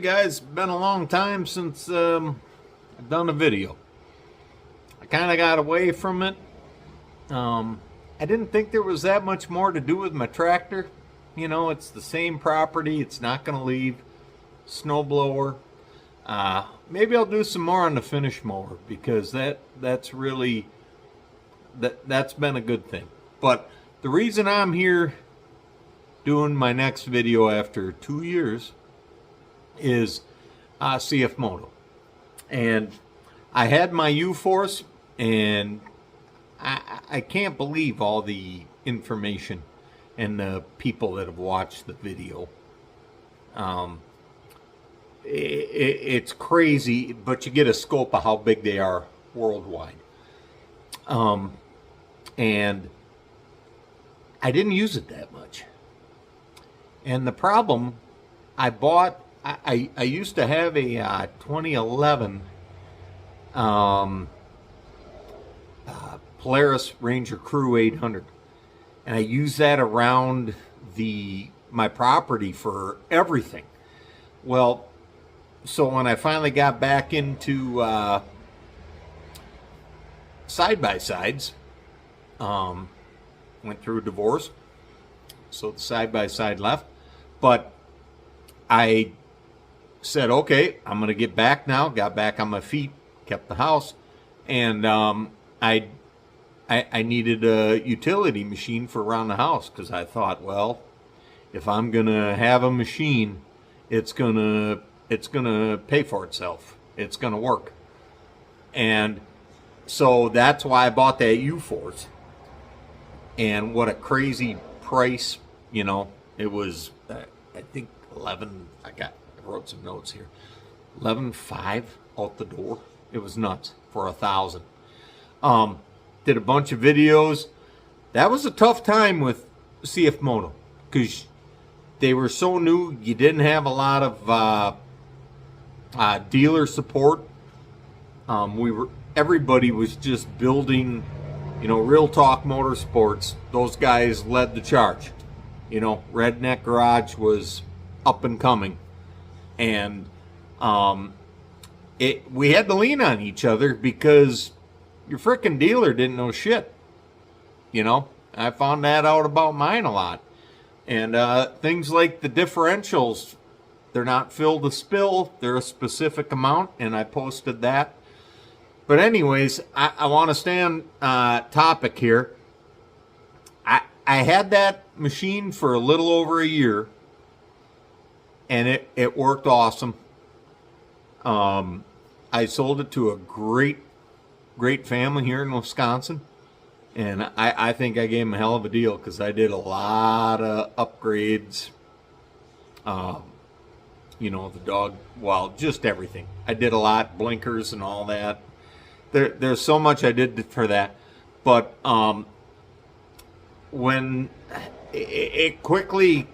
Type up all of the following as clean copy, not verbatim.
guys, been a long time since I've done a video. I kind of got away from it. I didn't think there was that much more to do with my tractor. You know, it's the same property. It's not going to leave. Snowblower. Maybe I'll do some more on the finish mower because that's really that's been a good thing. But the reason I'm here doing my next video after 2 years is CF Moto. And I had my Uforce, and I can't believe all the information and the people that have watched the video. It's crazy, but you get a scope of how big they are worldwide. And I didn't use it that much. And the problem, I used to have a 2011 Polaris Ranger Crew 800, and I used that around my property for everything. Well, so when I finally got back into side-by-sides, went through a divorce, so the side-by-side left, but I said, okay, I'm going to get back now. Got back on my feet, kept the house, and I needed a utility machine for around the house because I thought, well, if I'm going to have a machine, it's gonna pay for itself. It's going to work. And so that's why I bought that Uforce. And what a crazy price, you know. It was, I think, 11, I wrote some notes here, 11.5 out the door. It was nuts for $1,000. Did a bunch of videos. That was a tough time with CF Moto because they were so new. You didn't have a lot of dealer support. Everybody was just building, you know, Real Talk Motorsports. Those guys led the charge. You know, Redneck Garage was up and coming, and we had to lean on each other because your frickin' dealer didn't know shit. You know, I found that out about mine a lot. And things like the differentials, they're not filled to spill, they're a specific amount, and I posted that. But anyways, I want to stay on topic here. I had that machine for a little over a year, and it worked awesome. I sold it to a great family here in Wisconsin, and I think I gave them a hell of a deal because I did a lot of upgrades. You know, the dog, well, just everything. I did a lot, blinkers and all that. There's so much I did for that, but when it quickly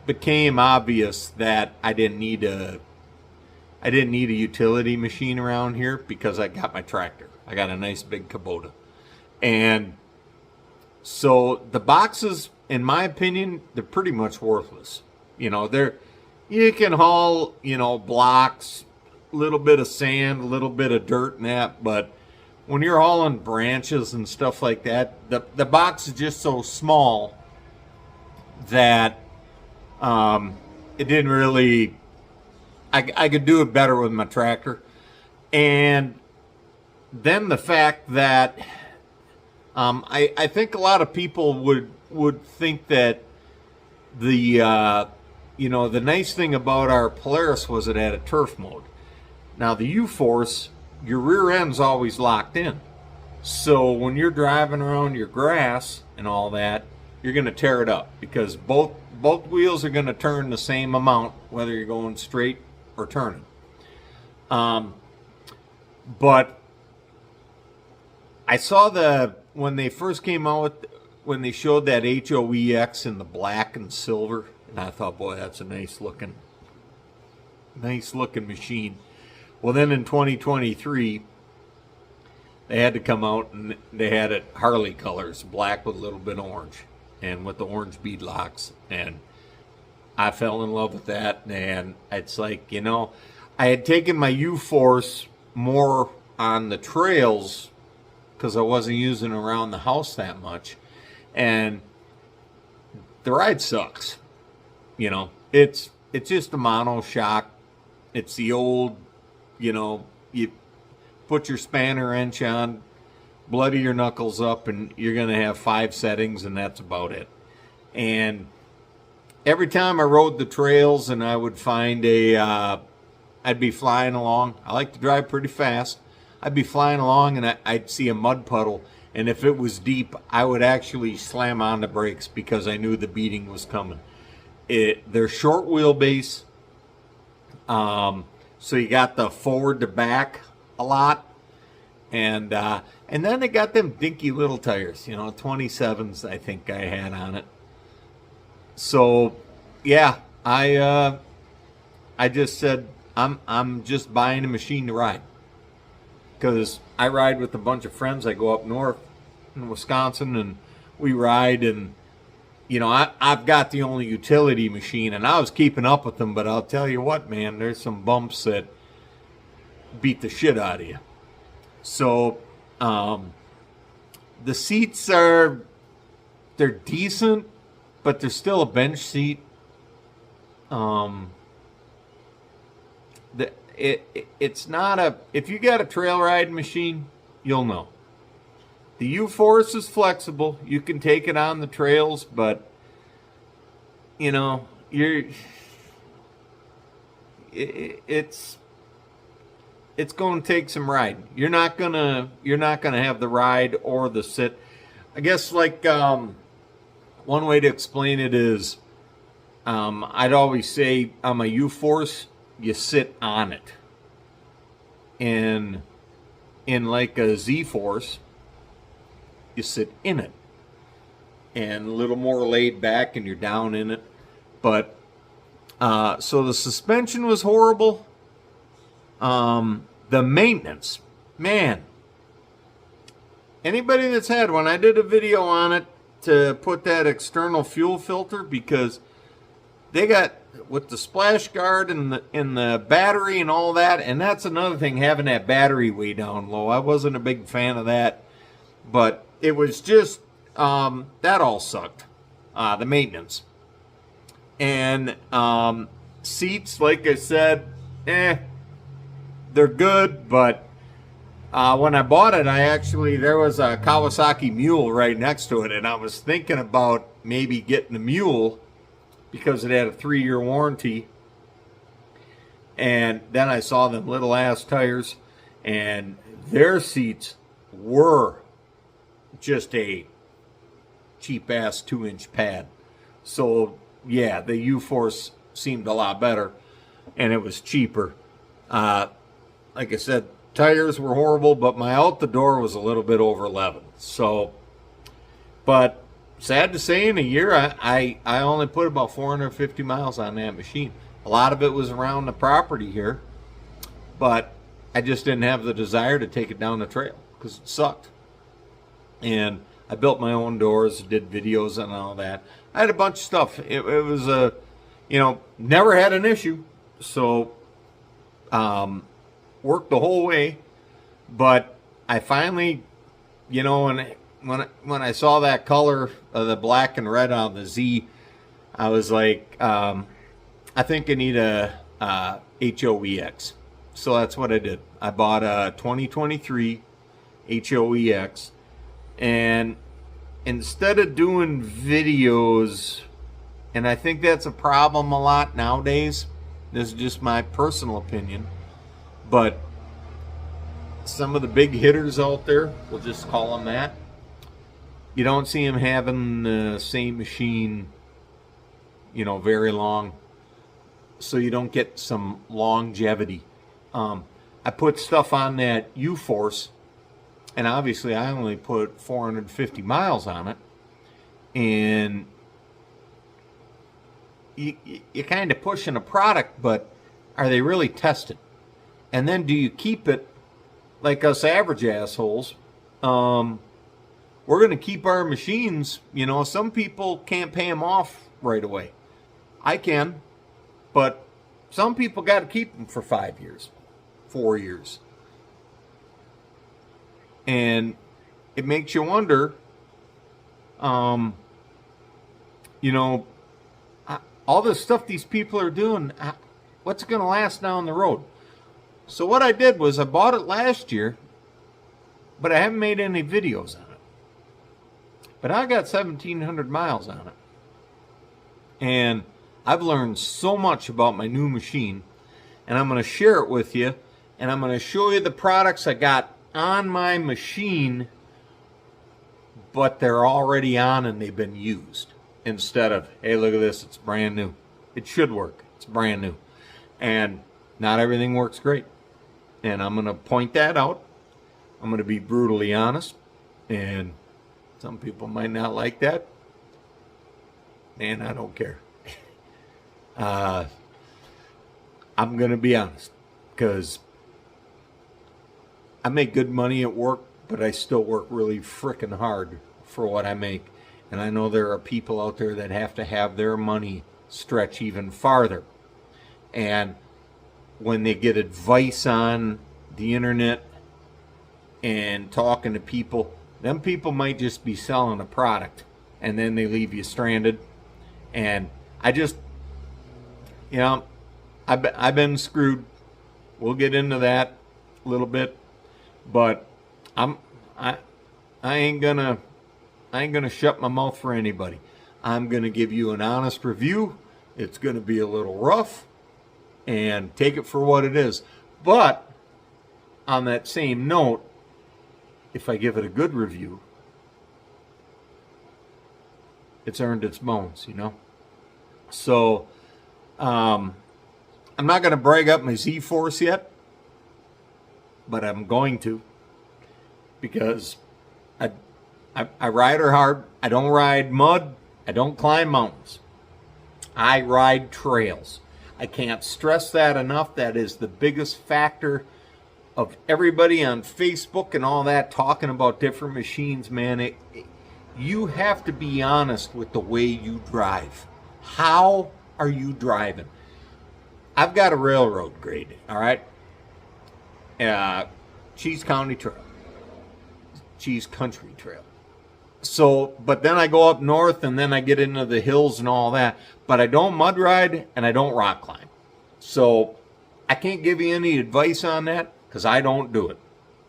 became obvious that I didn't need a utility machine around here because I got my tractor. I got a nice big Kubota, and so the boxes, in my opinion, they're pretty much worthless. You know, you can haul, you know, blocks, a little bit of sand, a little bit of dirt and that, but when you're hauling branches and stuff like that, the box is just so small that it didn't really, I could do it better with my tractor. And then the fact that I think a lot of people would think that the you know, the nice thing about our Polaris was it had a turf mode. Now the Uforce, your rear end's always locked in. So when you're driving around your grass and all that, you're going to tear it up because both wheels are going to turn the same amount whether you're going straight or turning. But I saw when they first came out when they showed that HOEX in the black and silver, and I thought, boy, that's a nice looking machine. Well, then in 2023, they had to come out and they had it Harley colors, black with a little bit of orange, and with the orange bead locks. And I fell in love with that, and it's like, you know, I had taken my Uforce more on the trails because I wasn't using it around the house that much, and the ride sucks. You know, it's just a mono shock. It's the old, you know, you put your spanner wrench on, bloody your knuckles up, and you're going to have 5 settings, and that's about it. And every time I rode the trails and I would find I'd be flying along. I like to drive pretty fast. I'd be flying along and I'd see a mud puddle. And if it was deep, I would actually slam on the brakes because I knew the beating was coming. They're short wheelbase. So you got the forward to back a lot. And then they got them dinky little tires, you know, 27s I think I had on it. So, yeah, I just said I'm just buying a machine to ride, because I ride with a bunch of friends. I go up north in Wisconsin and we ride, and you know, I've got the only utility machine, and I was keeping up with them, but I'll tell you what, man, there's some bumps that beat the shit out of you. So the seats they're decent, but they're still a bench seat. It's not a, if you got a trail riding machine, you'll know. The Uforce is flexible. You can take it on the trails, but you know, it's going to take some riding. You're not gonna have the ride or the sit. I guess like one way to explain it is, I'd always say on my Uforce, you sit on it. And in like a ZForce, you sit in it. And a little more laid back and you're down in it. But, so the suspension was horrible. The maintenance, man. Anybody that's had one, I did a video on it to put that external fuel filter, because they got with the splash guard and the battery and all that, and that's another thing, having that battery way down low. I wasn't a big fan of that, but it was just that all sucked, the maintenance. And seats, like I said, they're good, but when I bought it, there was a Kawasaki Mule right next to it, and I was thinking about maybe getting the Mule because it had a 3-year warranty. And then I saw them little ass tires, and their seats were just a cheap ass 2-inch pad. So yeah, the Uforce seemed a lot better, and it was cheaper. Like I said, tires were horrible, but my out the door was a little bit over 11. So, but sad to say, in a year, I only put about 450 miles on that machine. A lot of it was around the property here, but I just didn't have the desire to take it down the trail because it sucked. And I built my own doors, did videos and all that. I had a bunch of stuff. It was you know, never had an issue. So, worked the whole way. But I finally, you know, when I saw that color of the black and red on the Z, I was like, I think I need a HOEX. So that's what I did. I bought a 2023 HOEX, and instead of doing videos, and I think that's a problem a lot nowadays, this is just my personal opinion, but some of the big hitters out there, we'll just call them that, you don't see them having the same machine, you know, very long, so you don't get some longevity. I put stuff on that Uforce, and obviously I only put 450 miles on it, and you're kind of pushing a product, but are they really tested? And then do you keep it like us average assholes? We're going to keep our machines, you know, some people can't pay them off right away. I can, but some people got to keep them for 5 years, 4 years. And it makes you wonder, you know, all this stuff these people are doing, what's going to last down the road? So what I did was I bought it last year, but I haven't made any videos on it. But I got 1,700 miles on it. And I've learned so much about my new machine, and I'm going to share it with you, and I'm going to show you the products I got on my machine, but they're already on and they've been used, instead of, hey, look at this, it's brand new. It should work. It's brand new. And not everything works great. And I'm going to point that out. I'm going to be brutally honest, and some people might not like that. Man, I don't care. I'm going to be honest, because I make good money at work, but I still work really frickin' hard for what I make. And I know there are people out there that have to have their money stretch even farther. And when they get advice on the internet and talking to people, them people might just be selling a product, and then they leave you stranded. And I just, you know, I've been screwed. We'll get into that a little bit, but I ain't gonna shut my mouth for anybody. I'm gonna give you an honest review. It's gonna be a little rough, and take it for what it is. But on that same note, if I give it a good review, it's earned its bones, you know. So I'm not going to brag up my ZForce yet, but I'm going to, because I ride her hard. I don't ride mud. I don't climb mountains. I ride trails. I can't stress that enough. That is the biggest factor of everybody on Facebook and all that talking about different machines, man. You have to be honest with the way you drive. How are you driving? I've got a railroad grade, all right? Cheese Country Trail. So, but then I go up north, and then I get into the hills and all that. But I don't mud ride, and I don't rock climb. So I can't give you any advice on that, because I don't do it.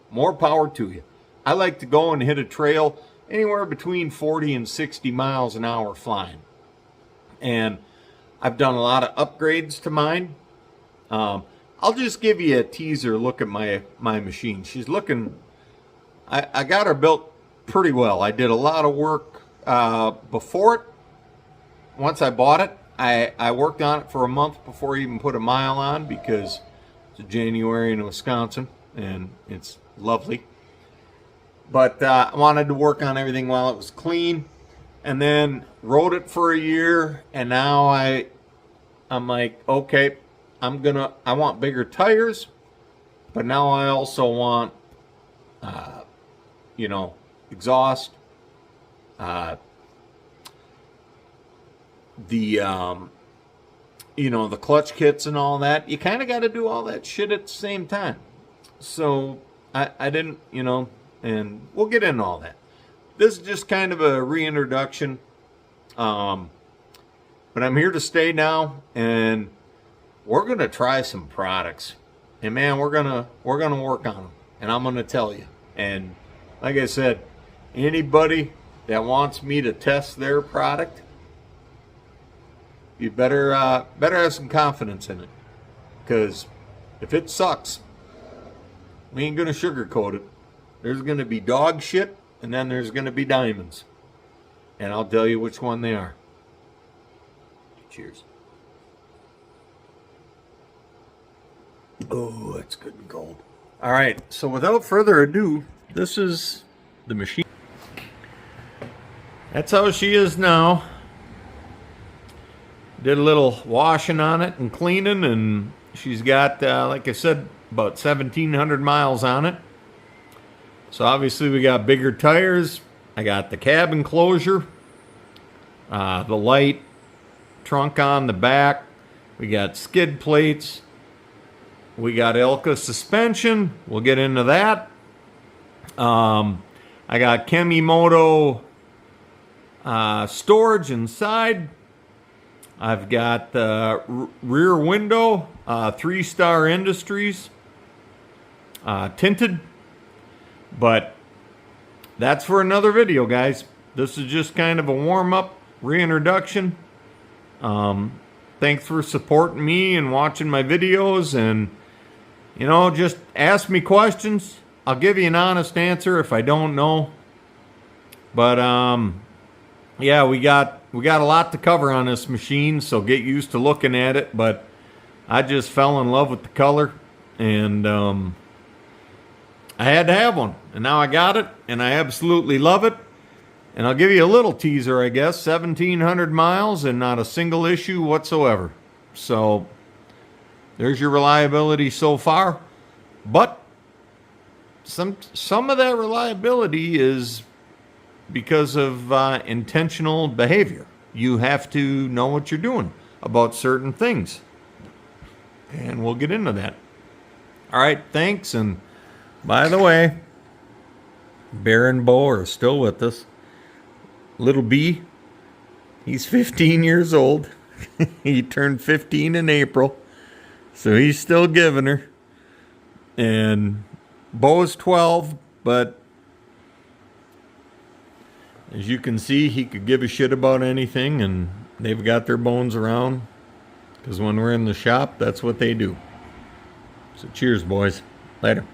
More power to you. I like to go and hit a trail anywhere between 40 and 60 miles an hour flying. And I've done a lot of upgrades to mine. I'll just give you a teaser look at my machine. She's looking, I got her built pretty well. I did a lot of work before it. Once I bought it, I worked on it for a month before I even put a mile on, because it's January in Wisconsin and it's lovely. But I wanted to work on everything while it was clean, and then rode it for a year, and now I'm like, okay, I want bigger tires, but now I also want exhaust, the clutch kits and all that. You kind of got to do all that shit at the same time. So I didn't, and we'll get into all that. This is just kind of a reintroduction. But I'm here to stay now, and we're going to try some products. And man, we're going to work on them, and I'm going to tell you. And like I said, anybody that wants me to test their product, you better have some confidence in it, because if it sucks, we ain't going to sugarcoat it. There's going to be dog shit, and then there's going to be diamonds. And I'll tell you which one they are. Cheers. Oh, that's good and cold. All right, so without further ado, this is the machine. That's how she is now. Did a little washing on it and cleaning, and she's got, like I said, about 1,700 miles on it. So obviously we got bigger tires. I got the cab enclosure, the light, trunk on the back. We got skid plates. We got Elka suspension. We'll get into that. I got Kemimoto storage inside. I've got the rear window, 3-Star Industries, tinted. But that's for another video, guys. This is just kind of a warm-up, reintroduction. Thanks for supporting me and watching my videos. And, you know, just ask me questions. I'll give you an honest answer if I don't know. But, yeah, we got a lot to cover on this machine, so get used to looking at it. But I just fell in love with the color, and I had to have one. And now I got it, and I absolutely love it. And I'll give you a little teaser, I guess. 1,700 miles and not a single issue whatsoever. So there's your reliability so far. But some of that reliability is because of intentional behavior. You have to know what you're doing about certain things. And we'll get into that. All right, thanks. And by the way, Bear and Bo are still with us. Little B, he's 15 years old. He turned 15 in April. So he's still giving her. And Bo's 12, but as you can see, he could give a shit about anything, and they've got their bones around. Because when we're in the shop, that's what they do. So cheers, boys. Later.